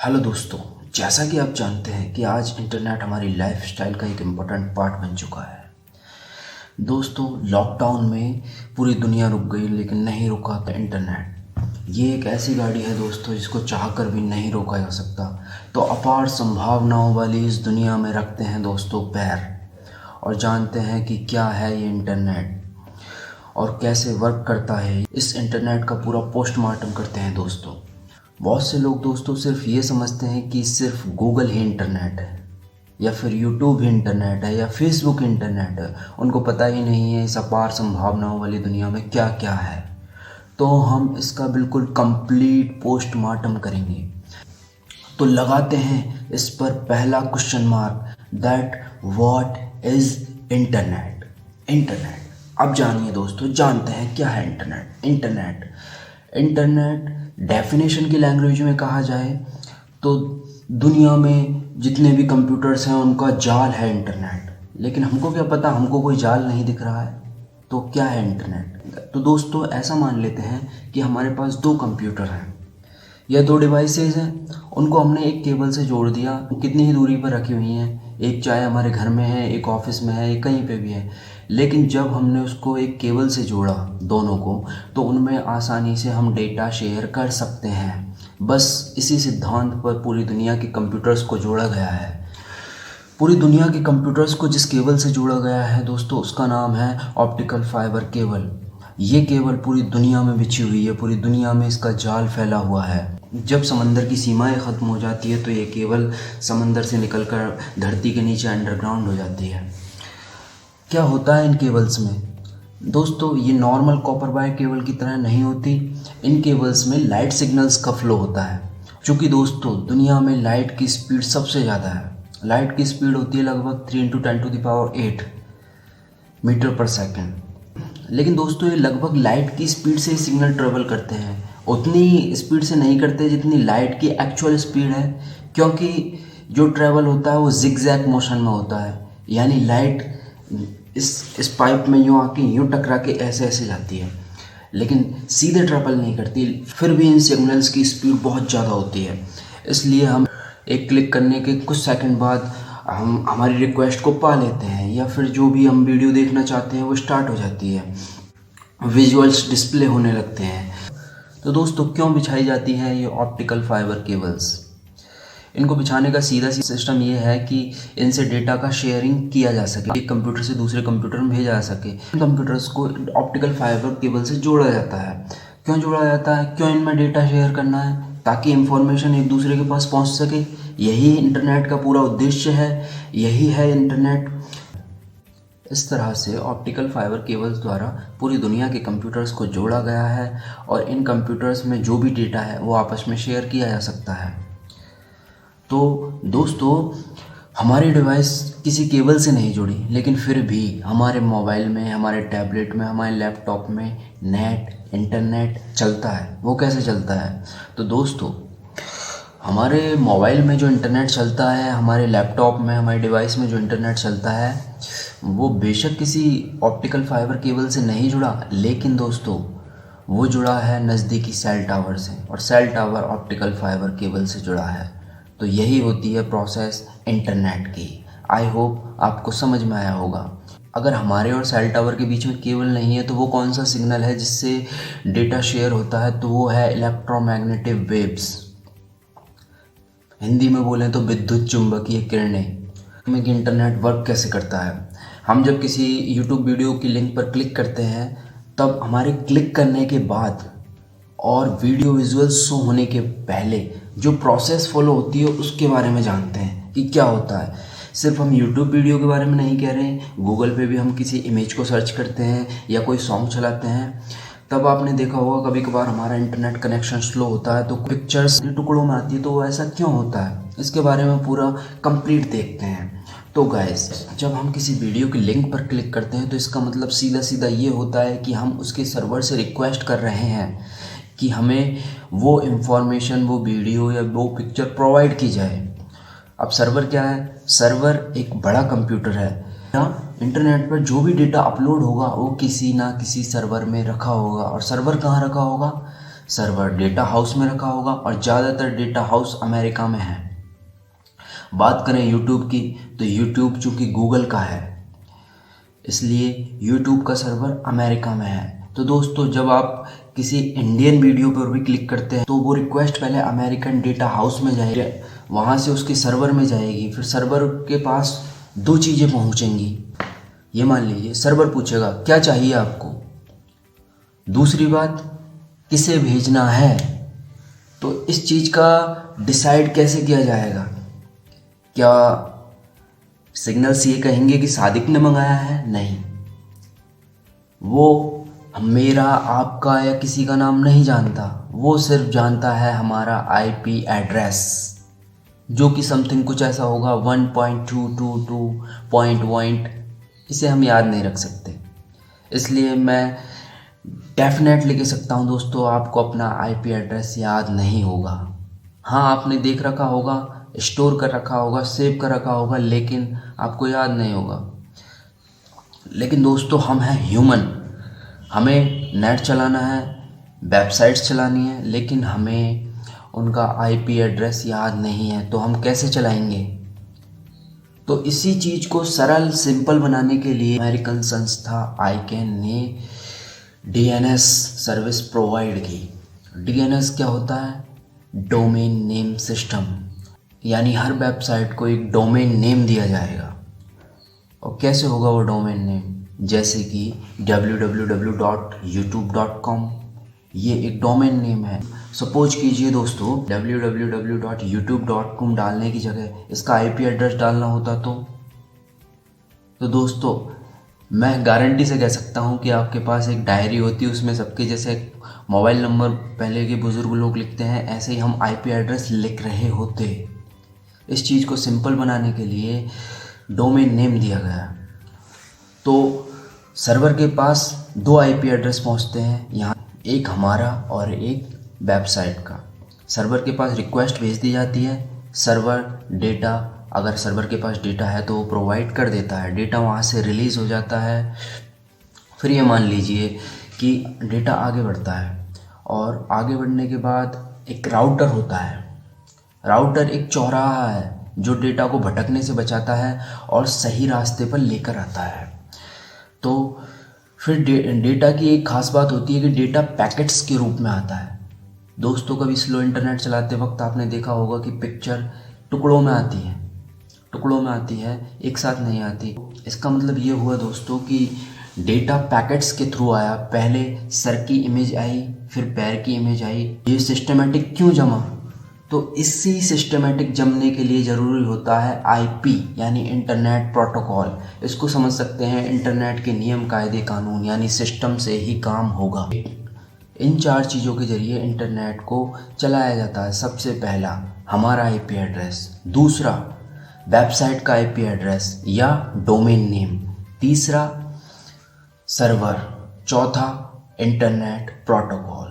Hello दोस्तों। जैसा कि आप जानते हैं कि आज इंटरनेट हमारी लाइफस्टाइल का एक इम्पोर्टेंट पार्ट बन चुका है। दोस्तों, लॉकडाउन में पूरी दुनिया रुक गई लेकिन नहीं रुका था इंटरनेट। ये एक ऐसी गाड़ी है दोस्तों जिसको चाहकर भी नहीं रोका जा सकता। तो अपार संभावनाओं वाली इस दुनिया में रखते हैं दोस्तों पैर और जानते हैं कि क्या है ये इंटरनेट और कैसे वर्क करता है। इस इंटरनेट का पूरा पोस्टमार्टम करते हैं दोस्तों। बहुत से लोग दोस्तों सिर्फ ये समझते हैं कि सिर्फ गूगल ही इंटरनेट है या फिर यूट्यूब ही इंटरनेट है या फेसबुक इंटरनेट है। उनको पता ही नहीं है इस अपार संभावनाओं वाली दुनिया में क्या क्या है। तो हम इसका बिल्कुल कंप्लीट पोस्टमार्टम करेंगे। तो लगाते हैं इस पर पहला question mark, that what is internet. Internet अब जानिए दोस्तों, जानते हैं क्या है इंटरनेट। इंटरनेट डेफिनेशन की लैंग्वेज में कहा जाए तो दुनिया में जितने भी कंप्यूटर्स हैं उनका जाल है इंटरनेट। लेकिन हमको क्या पता, हमको कोई जाल नहीं दिख रहा है। तो क्या है इंटरनेट? तो दोस्तों ऐसा मान लेते हैं कि हमारे पास दो कंप्यूटर हैं या दो डिवाइसेज हैं, उनको हमने एक केबल से जोड़ दिया। कितनी ही दूरी पर रखी हुई हैं, एक चाहे हमारे घर में है, एक ऑफिस में है, एक कहीं पे भी है। लेकिन जब हमने उसको एक केबल से जोड़ा दोनों को, तो उनमें आसानी से हम डेटा शेयर कर सकते हैं। बस इसी सिद्धांत पर पूरी दुनिया के कंप्यूटर्स को जोड़ा गया है। पूरी दुनिया के कंप्यूटर्स को जिस केबल से जोड़ा गया है दोस्तों, उसका नाम है ऑप्टिकल फाइबर केबल। ये केबल पूरी दुनिया में बिछी हुई है, पूरी दुनिया में इसका जाल फैला हुआ है। जब समंदर की सीमाएं ख़त्म हो जाती है तो ये केबल समंदर से निकलकर धरती के नीचे अंडरग्राउंड हो जाती है। क्या होता है इन केबल्स में दोस्तों? ये नॉर्मल कॉपर वायर केबल की तरह नहीं होती। इन केबल्स में लाइट सिग्नल्स का फ्लो होता है। चूँकि दोस्तों दुनिया में लाइट की स्पीड सबसे ज़्यादा है। लाइट की स्पीड होती है लगभग 3 × 10⁸ मीटर पर सेकेंड। लेकिन दोस्तों ये लगभग लाइट की स्पीड से सिग्नल ट्रेवल करते हैं, उतनी स्पीड से नहीं करते जितनी लाइट की एक्चुअल स्पीड है। क्योंकि जो ट्रैवल होता है वो जिगजैग मोशन में होता है, यानी लाइट इस पाइप में यूँ आके यूँ टकरा के ऐसे ऐसे जाती है, लेकिन सीधे ट्रैवल नहीं करती। फिर भी इन सिग्नल्स की स्पीड बहुत ज़्यादा होती है। इसलिए हम एक क्लिक करने के कुछ सेकंड बाद हम हमारी रिक्वेस्ट को पा लेते हैं, या फिर जो भी हम वीडियो देखना चाहते हैं वो स्टार्ट हो जाती है, विजुअल्स डिस्प्ले होने लगते हैं। तो दोस्तों क्यों बिछाई जाती है ये ऑप्टिकल फाइबर केबल्स? इनको बिछाने का सीधा सी सिस्टम ये है कि इनसे डेटा का शेयरिंग किया जा सके, एक कंप्यूटर से दूसरे कंप्यूटर में भेजा जा सके। इन कंप्यूटर्स को ऑप्टिकल फाइबर केबल से जोड़ा जाता है। क्यों जोड़ा जाता है? क्यों इनमें डेटा शेयर करना है? ताकि इंफॉर्मेशन एक दूसरे के पास पहुंच सके। यही इंटरनेट का पूरा उद्देश्य है, यही है इंटरनेट। इस तरह से ऑप्टिकल फाइबर केबल्स द्वारा पूरी दुनिया के कंप्यूटर्स को जोड़ा गया है और इन कंप्यूटर्स में जो भी डेटा है वो आपस में शेयर किया जा सकता है। तो दोस्तों हमारी डिवाइस किसी केबल से नहीं जुड़ी, लेकिन फिर भी हमारे मोबाइल में, हमारे टैबलेट में, हमारे लैपटॉप में नेट इंटरनेट चलता है। वो कैसे चलता है? तो दोस्तों हमारे मोबाइल में जो इंटरनेट चलता है, हमारे लैपटॉप में, हमारी डिवाइस में जो इंटरनेट चलता है, वो बेशक किसी ऑप्टिकल फाइबर केबल से नहीं जुड़ा, लेकिन दोस्तों वो जुड़ा है नज़दीकी सेल टावर से, और cell tower optical fibre cable से जुड़ा है। तो यही होती है प्रोसेस इंटरनेट की। आई होप आपको समझ में आया होगा। अगर हमारे और सेल टावर के बीच में केबल नहीं है तो वो कौन सा सिग्नल है जिससे डेटा शेयर होता है? तो वो है इलेक्ट्रोमैग्नेटिक वेव्स। हिंदी में बोलें तो विद्युत चुंबकीय किरणें। में कि इंटरनेट वर्क कैसे करता है। हम जब किसी यूट्यूब वीडियो की लिंक पर क्लिक करते हैं, तब हमारे क्लिक करने के बाद और वीडियो विजुअल शो होने के पहले जो प्रोसेस फॉलो होती है उसके बारे में जानते हैं कि क्या होता है। सिर्फ हम यूट्यूब वीडियो के बारे में नहीं कह रहे हैं, गूगल पे भी हम किसी इमेज को सर्च करते हैं या कोई सॉन्ग चलाते हैं, तब आपने देखा होगा कभी कभार हमारा इंटरनेट कनेक्शन स्लो होता है तो पिक्चर्स टुकड़ों में आती है। तो ऐसा क्यों होता है, इसके बारे में पूरा कंप्लीट देखते हैं। तो गाइस, जब हम किसी वीडियो की लिंक पर क्लिक करते हैं तो इसका मतलब सीधा सीधा ये होता है कि हम उसके सर्वर से रिक्वेस्ट कर रहे हैं कि हमें वो इन्फॉर्मेशन, वो वीडियो या वो पिक्चर प्रोवाइड की जाए। अब सर्वर क्या है? सर्वर एक बड़ा कंप्यूटर है। इंटरनेट पर जो भी डेटा अपलोड होगा वो किसी ना किसी सर्वर में रखा होगा। और सर्वर कहाँ रखा होगा? सर्वर डेटा हाउस में रखा होगा और ज़्यादातर डेटा हाउस अमेरिका में है। बात करें यूट्यूब की तो यूट्यूब चूँकि गूगल का है इसलिए यूट्यूब का सर्वर अमेरिका में है। तो दोस्तों जब आप किसी इंडियन वीडियो पर भी क्लिक करते हैं तो वो रिक्वेस्ट पहले अमेरिकन डेटा हाउस में जाएगी, वहाँ से उसके सर्वर में जाएगी, फिर सर्वर के पास दो चीज़ें पहुँचेंगी। ये मान लीजिए सर्वर पूछेगा क्या चाहिए आपको, दूसरी बात किसे भेजना है। तो इस चीज़ का डिसाइड कैसे किया जाएगा? क्या सिग्नल्स ये कहेंगे कि सादिक ने मंगाया है? नहीं, वो मेरा आपका या किसी का नाम नहीं जानता, वो सिर्फ जानता है हमारा आईपी एड्रेस, जो कि समथिंग कुछ ऐसा होगा 1.222 इसे हम याद नहीं रख सकते। इसलिए मैं डेफिनेटली कह सकता हूँ दोस्तों आपको अपना आईपी एड्रेस याद नहीं होगा। हाँ, आपने देख रखा होगा, स्टोर कर रखा होगा, सेव कर रखा होगा, लेकिन आपको याद नहीं होगा। लेकिन दोस्तों हम हैं ह्यूमन, हमें नेट चलाना है, वेबसाइट्स चलानी है, लेकिन हमें उनका आईपी एड्रेस याद नहीं है, तो हम कैसे चलाएंगे? तो इसी चीज़ को सरल सिंपल बनाने के लिए अमेरिकन संस्था आईकैन ने डीएनएस सर्विस प्रोवाइड की। डीएनएस क्या होता है? डोमेन नेम सिस्टम, यानी हर वेबसाइट को एक डोमेन नेम दिया जाएगा। और कैसे होगा वो डोमेन नेम? जैसे कि www.youtube.com ये एक डोमेन नेम है। सपोज कीजिए दोस्तों www.youtube.com डालने की जगह इसका आईपी एड्रेस डालना होता तो दोस्तों मैं गारंटी से कह सकता हूँ कि आपके पास एक डायरी होती है, उसमें सबके जैसे मोबाइल नंबर पहले के बुज़ुर्ग लोग लिखते हैं, ऐसे ही हम आईपी एड्रेस लिख रहे होते। इस चीज़ को सिंपल बनाने के लिए डोमेन नेम दिया गया। तो सर्वर के पास दो आईपी एड्रेस पहुंचते हैं, यहाँ एक हमारा और एक वेबसाइट का। सर्वर के पास रिक्वेस्ट भेज दी जाती है, सर्वर डेटा, अगर सर्वर के पास डेटा है तो वो प्रोवाइड कर देता है, डेटा वहाँ से रिलीज़ हो जाता है। फिर ये मान लीजिए कि डेटा आगे बढ़ता है और आगे बढ़ने के बाद एक राउटर होता है। राउटर एक चौराहा है जो डेटा को भटकने से बचाता है और सही रास्ते पर लेकर आता है। तो फिर डेटा की एक ख़ास बात होती है कि डेटा पैकेट्स के रूप में आता है। दोस्तों कभी स्लो इंटरनेट चलाते वक्त आपने देखा होगा कि पिक्चर टुकड़ों में आती है, एक साथ नहीं आती। इसका मतलब ये हुआ दोस्तों कि डेटा पैकेट्स के थ्रू आया, पहले सर की इमेज आई, फिर पैर की इमेज आई। ये सिस्टमेटिक क्यों जमा? तो इसी सिस्टमेटिक जमने के लिए ज़रूरी होता है आईपी यानी इंटरनेट प्रोटोकॉल। इसको समझ सकते हैं इंटरनेट के नियम कायदे कानून, यानी सिस्टम से ही काम होगा। इन चार चीज़ों के ज़रिए इंटरनेट को चलाया जाता है। सबसे पहला हमारा आईपी एड्रेस, दूसरा वेबसाइट का आईपी एड्रेस या डोमेन नेम, तीसरा सर्वर, चौथा इंटरनेट प्रोटोकॉल।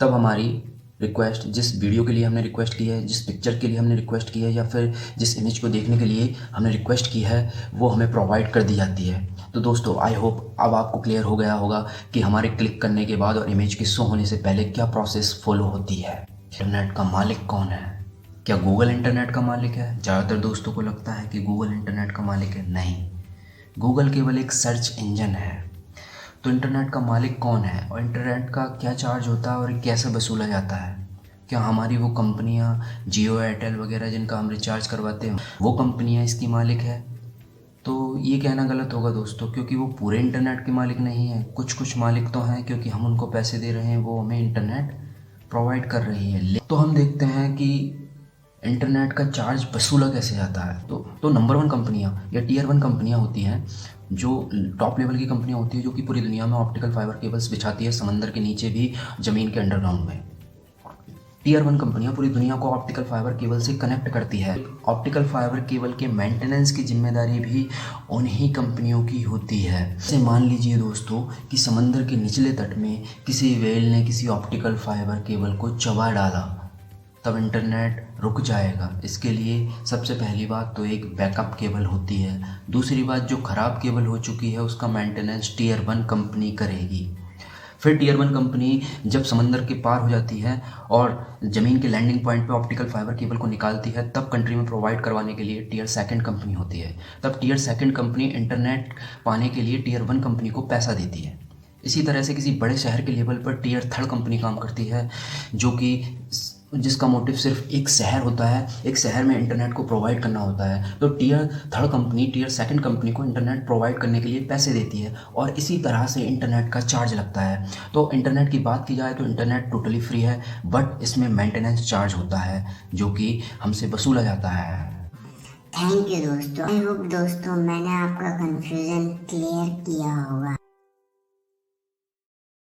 तब हमारी रिक्वेस्ट, जिस वीडियो के लिए हमने रिक्वेस्ट की है, जिस पिक्चर के लिए हमने रिक्वेस्ट की है, या फिर जिस इमेज को देखने के लिए हमने रिक्वेस्ट की है, वो हमें प्रोवाइड कर दी जाती है। तो दोस्तों आई होप अब आपको क्लियर हो गया होगा कि हमारे क्लिक करने के बाद और इमेज के शो होने से पहले क्या प्रोसेस फॉलो होती है। इंटरनेट का मालिक कौन है? क्या गूगल इंटरनेट का मालिक है? ज़्यादातर दोस्तों को लगता है कि गूगल इंटरनेट का मालिक है। नहीं, गूगल केवल एक सर्च इंजन है। तो इंटरनेट का मालिक कौन है और इंटरनेट का क्या चार्ज होता है और कैसे वसूला जाता है? क्या हमारी वो कंपनियां जियो, एयरटेल वगैरह जिनका हम रिचार्ज करवाते हैं, वो कंपनियां इसकी मालिक है? तो ये कहना गलत होगा दोस्तों, क्योंकि वो पूरे इंटरनेट के मालिक नहीं है। कुछ मालिक तो हैं, क्योंकि हम उनको पैसे दे रहे हैं, वो हमें इंटरनेट प्रोवाइड कर रही है। तो हम देखते हैं कि इंटरनेट का चार्ज वसूला कैसे जाता है। तो नंबर 1 कंपनियां या टियर 1 कंपनियां होती हैं, जो टॉप लेवल की कंपनियां होती है, जो कि पूरी दुनिया में ऑप्टिकल फाइबर केबल्स बिछाती है, समंदर के नीचे भी, ज़मीन के अंडरग्राउंड में। टियर 1 कंपनियां पूरी दुनिया को ऑप्टिकल फाइबर केबल से कनेक्ट करती है। ऑप्टिकल फाइबर केबल के मेंटेनेंस की जिम्मेदारी भी उन्हीं कंपनियों की होती है। जैसे मान लीजिए दोस्तों कि समंदर के निचले तट में किसी व्हेल ने किसी ऑप्टिकल फाइबर केबल को चबा डाला, तब इंटरनेट रुक जाएगा। इसके लिए सबसे पहली बात तो एक बैकअप केबल होती है। दूसरी बात, जो ख़राब केबल हो चुकी है उसका मेंटेनेंस टियर 1 कंपनी करेगी। फिर टीयर 1 कंपनी जब समंदर के पार हो जाती है और ज़मीन के लैंडिंग पॉइंट पे ऑप्टिकल फाइबर केबल को निकालती है, तब कंट्री में प्रोवाइड करवाने के लिए टीयर 2 कंपनी होती है। तब टीयर 2 कंपनी इंटरनेट पाने के लिए टीयर 1 कंपनी को पैसा देती है। इसी तरह से किसी बड़े शहर के लेवल पर टीयर 3 कंपनी काम करती है, जो कि जिसका मोटिव सिर्फ एक शहर होता है, एक शहर में इंटरनेट को प्रोवाइड करना होता है। तो टीयर 3 कंपनी टीयर 2 कंपनी को इंटरनेट प्रोवाइड करने के लिए पैसे देती है और इसी तरह से इंटरनेट का चार्ज लगता है। तो इंटरनेट की बात की जाए तो इंटरनेट टोटली फ्री है, बट इसमें मेंटेनेंस चार्ज होता है जो कि हमसे वसूला जाता है। थैंक यू दोस्तों। आई होप दोस्तों मैंने आपका कंफ्यूजन क्लियर किया होगा।